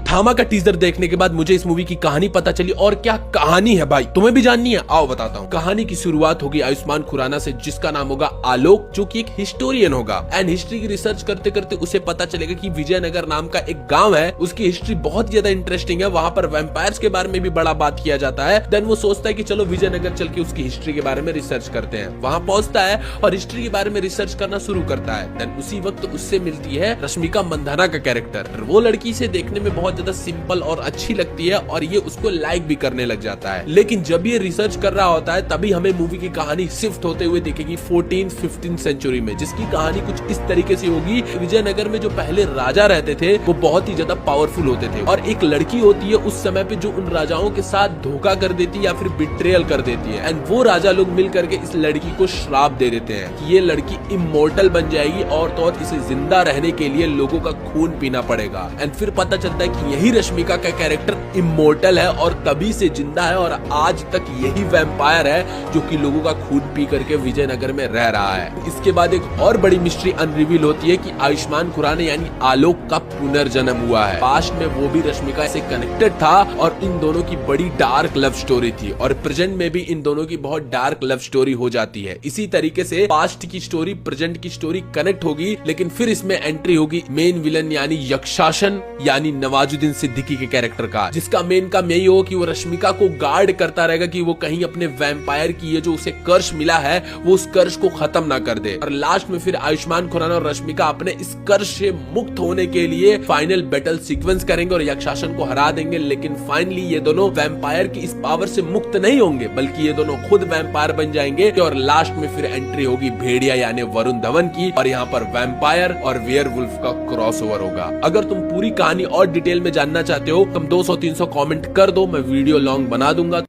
थामा का टीजर देखने के बाद मुझे इस मूवी की कहानी पता चली। और क्या कहानी है भाई, तुम्हें भी जाननी है? आओ बताता हूँ। कहानी की शुरुआत होगी आयुष्मान खुराना से, जिसका नाम होगा आलोक, जो कि एक हिस्टोरियन होगा। एंड हिस्ट्री की रिसर्च करते करते उसे पता चलेगा कि विजयनगर नाम का एक गांव है, उसकी हिस्ट्री बहुत ज्यादा इंटरेस्टिंग है, वहां पर वैम्पायर्स के बारे में भी बड़ा बात किया जाता है। देन वो सोचता है कि चलो विजयनगर चल के उसकी हिस्ट्री के बारे में रिसर्च करते हैं। वहां पहुंचता है और हिस्ट्री के बारे में रिसर्च करना शुरू करता है। देन उसी वक्त उससे मिलती है रश्मिका मंदाना का कैरेक्टर। वो लड़की से देखने में बहुत ज्यादा सिंपल और अच्छी लगती है और ये उसको लाइक भी करने लग जाता है। लेकिन जब ये रिसर्च कर रहा होता है तभी हमें मूवी की कहानी शिफ्ट होते हुए दिखेगी 14th-15th सेंचुरी में, जिसकी कहानी कुछ इस तरीके से होगी। विजयनगर में जो पहले राजा रहते थे वो बहुत ही ज्यादा पावरफुल होते थे और एक लड़की होती है उस समय पे जो उन राजाओं के साथ धोखा कर देती है या फिर बिट्रेयल कर देती है। एंड वो राजा लोग मिल करके इस लड़की को श्राप दे देते हैं कि ये लड़की इमोर्टल बन जाएगी और तो और इसे जिंदा रहने के लिए लोगों का खून पीना पड़ेगा। एंड फिर पता चलता है कि यही रश्मिका का कैरेक्टर इमोर्टल है और तभी से जिंदा है और आज तक यही वैम्पायर है जो कि लोगों का खून पी करके विजयनगर में रह रहा है। इसके बाद एक और बड़ी मिस्ट्री अनरिवील होती है कि आयुष्मान खुराना यानी आलोक का पुनर्जन्म हुआ है। पास्ट में वो भी रश्मिका से कनेक्टेड था और इन दोनों की बड़ी डार्क लव स्टोरी थी और प्रेजेंट में भी इन दोनों की बहुत डार्क लव स्टोरी हो जाती है। इसी तरीके से पास्ट की स्टोरी प्रेजेंट की स्टोरी कनेक्ट होगी, लेकिन फिर इसमें एंट्री होगी मेन विलन यानी यक्षासन यानी नवाजुद्दीन सिद्दीकी के कैरेक्टर का, जिसका मेन काम यही हो कि वो रश्मिका को गार्ड करता रहेगा कि वो कहीं अपने वैम्पायर की ये जो उसे कर्ष मिला है वो उस कर्ष को खत्म ना कर दे। और लास्ट में फिर आयुष्मान खुराना और रश्मिका अपने इस कर्ष से मुक्त होने के लिए फाइनल बैटल सीक्वेंस करेंगे और यक्षासन को हरा देंगे। लेकिन फाइनली ये दोनों वैम्पायर की इस पावर से मुक्त नहीं होंगे, बल्कि ये दोनों खुद वैम्पायर बन जाएंगे। और लास्ट में फिर एंट्री होगी भेड़िया यानी वरुण धवन की और यहाँ पर वैम्पायर और वेयरवुल्फ का क्रॉसओवर होगा। अगर तुम पूरी कहानी और डिटेल में जानना चाहते हो तुम 200-300 कमेंट कर दो, मैं वीडियो लॉन्ग बना दूंगा।